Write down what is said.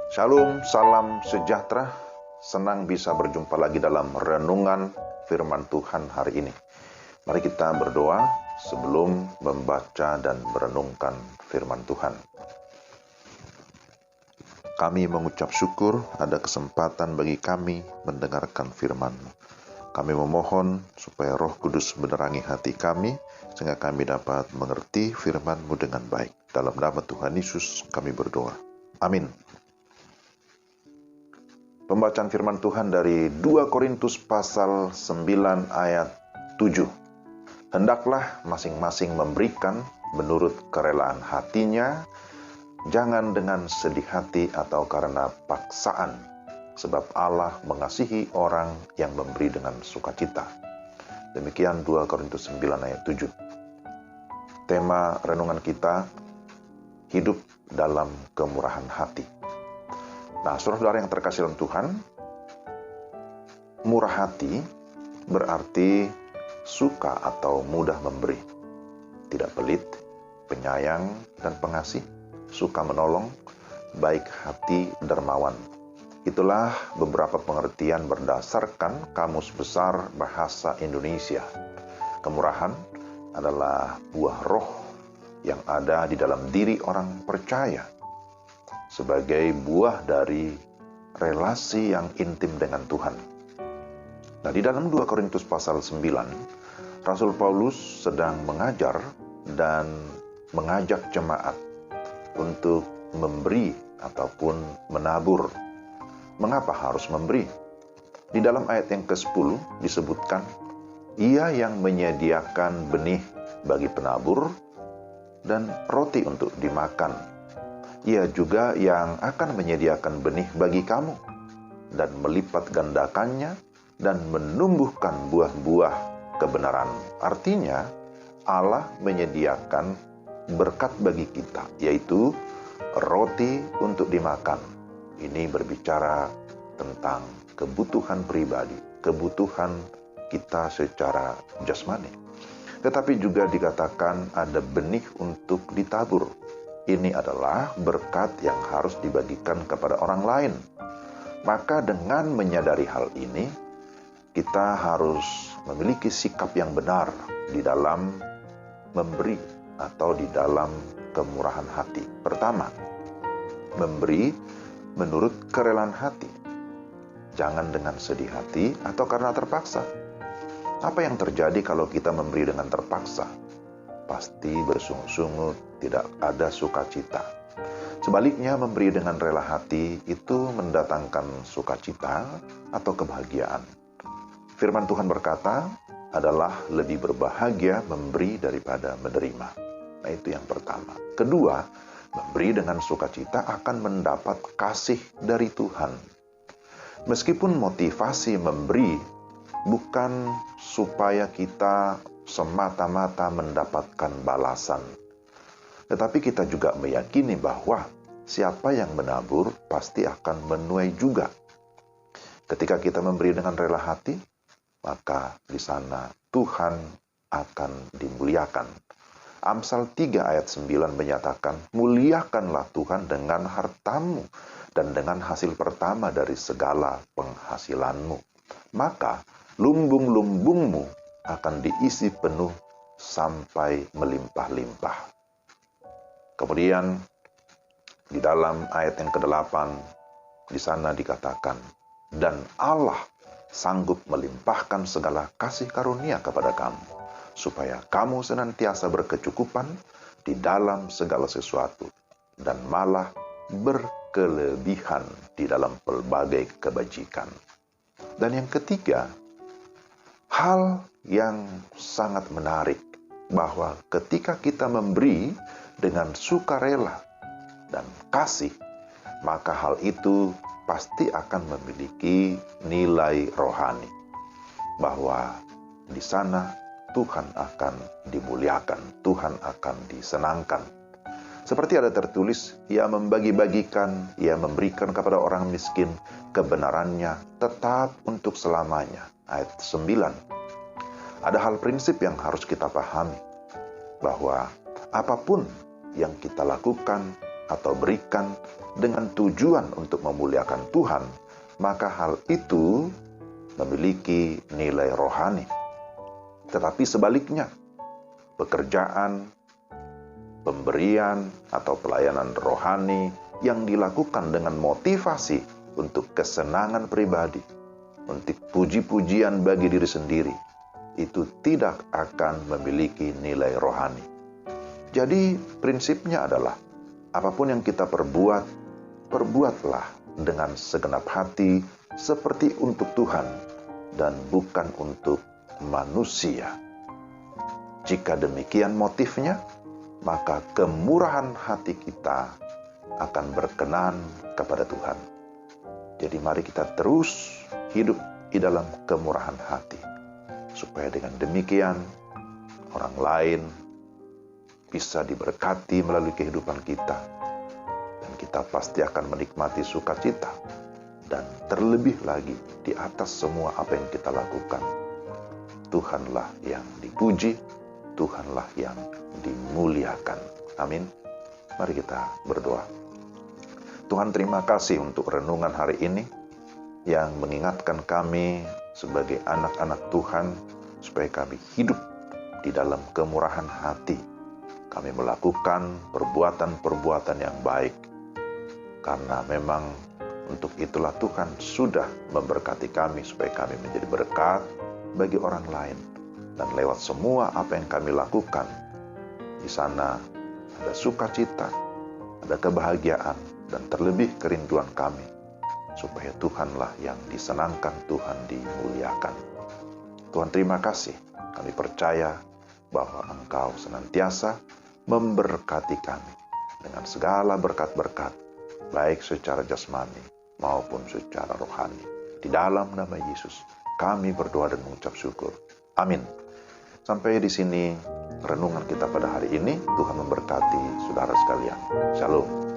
Shalom, salam sejahtera. Senang bisa berjumpa lagi dalam renungan firman Tuhan hari ini. Mari kita berdoa sebelum membaca dan merenungkan firman Tuhan. Kami mengucap syukur ada kesempatan bagi kami mendengarkan firman-Mu. Kami memohon supaya Roh Kudus menerangi hati kami, sehingga kami dapat mengerti firman-Mu dengan baik. Dalam nama Tuhan Yesus kami berdoa. Amin. Pembacaan firman Tuhan dari 2 Korintus pasal 9 ayat 7. Hendaklah masing-masing memberikan menurut kerelaan hatinya, jangan dengan sedih hati atau karena paksaan, sebab Allah mengasihi orang yang memberi dengan sukacita. Demikian 2 Korintus 9 ayat 7. Tema renungan kita, hidup dalam kemurahan hati. Nah, saudara yang terkasih dalam Tuhan, murah hati berarti suka atau mudah memberi, tidak pelit, penyayang dan pengasih, suka menolong, baik hati, dermawan. Itulah beberapa pengertian berdasarkan Kamus Besar Bahasa Indonesia. Kemurahan adalah buah roh yang ada di dalam diri orang percaya sebagai buah dari relasi yang intim dengan Tuhan. Nah, di dalam 2 Korintus pasal 9, Rasul Paulus sedang mengajar dan mengajak jemaat untuk memberi ataupun menabur. Mengapa harus memberi? Di dalam ayat yang ke-10 disebutkan, ia yang menyediakan benih bagi penabur dan roti untuk dimakan. Ia juga yang akan menyediakan benih bagi kamu dan melipat gandakannya dan menumbuhkan buah-buah kebenaran. Artinya, Allah menyediakan berkat bagi kita, yaitu roti untuk dimakan. Ini berbicara tentang kebutuhan pribadi, kebutuhan kita secara jasmani. Tetapi juga dikatakan ada benih untuk ditabur. Ini adalah berkat yang harus dibagikan kepada orang lain. Maka dengan menyadari hal ini, kita harus memiliki sikap yang benar di dalam memberi atau di dalam kemurahan hati. Pertama, memberi menurut kerelaan hati. Jangan dengan sedih hati atau karena terpaksa. Apa yang terjadi kalau kita memberi dengan terpaksa? Pasti bersungut-sungut, tidak ada sukacita. Sebaliknya, memberi dengan rela hati itu mendatangkan sukacita atau kebahagiaan. Firman Tuhan berkata, adalah lebih berbahagia memberi daripada menerima. Nah, itu yang pertama. Kedua, memberi dengan sukacita akan mendapat kasih dari Tuhan. Meskipun motivasi memberi bukan supaya kita semata-mata mendapatkan balasan, tetapi kita juga meyakini bahwa siapa yang menabur pasti akan menuai juga. Ketika kita memberi dengan rela hati, maka di sana Tuhan akan dimuliakan. Amsal 3 ayat 9 menyatakan, muliakanlah Tuhan dengan hartamu dan dengan hasil pertama dari segala penghasilanmu. Maka lumbung-lumbungmu akan diisi penuh sampai melimpah-limpah. Kemudian di dalam ayat yang ke-8 di sana dikatakan, dan Allah sanggup melimpahkan segala kasih karunia kepada kamu, supaya kamu senantiasa berkecukupan di dalam segala sesuatu, dan malah berkelebihan di dalam pelbagai kebajikan. Dan yang ketiga, hal yang sangat menarik, bahwa ketika kita memberi dengan sukarela dan kasih, maka hal itu pasti akan memiliki nilai rohani, bahwa di sana Tuhan akan dimuliakan, Tuhan akan disenangkan. Seperti ada tertulis, ia membagi-bagikan, ia memberikan kepada orang miskin, kebenarannya tetap untuk selamanya. Ayat 9. Ada hal prinsip yang harus kita pahami, bahwa apapun yang kita lakukan atau berikan dengan tujuan untuk memuliakan Tuhan, maka hal itu memiliki nilai rohani. Tetapi sebaliknya, pekerjaan, pemberian, atau pelayanan rohani yang dilakukan dengan motivasi untuk kesenangan pribadi, untuk puji-pujian bagi diri sendiri, itu tidak akan memiliki nilai rohani. Jadi prinsipnya adalah, apapun yang kita perbuat, perbuatlah dengan segenap hati seperti untuk Tuhan dan bukan untuk manusia. Jika demikian motifnya, maka kemurahan hati kita akan berkenan kepada Tuhan. Jadi mari kita terus hidup di dalam kemurahan hati, supaya dengan demikian orang lain bisa diberkati melalui kehidupan kita, dan kita pasti akan menikmati sukacita, dan terlebih lagi di atas semua apa yang kita lakukan, Tuhanlah yang dipuji, Tuhanlah yang dimuliakan. Amin. Mari kita berdoa. Tuhan, terima kasih untuk renungan hari ini yang mengingatkan kami sebagai anak-anak Tuhan supaya kami hidup di dalam kemurahan hati. Kami melakukan perbuatan-perbuatan yang baik, karena memang untuk itulah Tuhan sudah memberkati kami supaya kami menjadi berkat bagi orang lain. Dan lewat semua apa yang kami lakukan, di sana ada sukacita, ada kebahagiaan, dan terlebih kerinduan kami, supaya Tuhanlah yang disenangkan, Tuhan dimuliakan. Tuhan, terima kasih. Kami percaya bahwa Engkau senantiasa memberkati kami dengan segala berkat-berkat, baik secara jasmani maupun secara rohani. Di dalam nama Yesus, kami berdoa dan mengucap syukur. Amin. Sampai di sini renungan kita pada hari ini. Tuhan memberkati saudara sekalian. Shalom.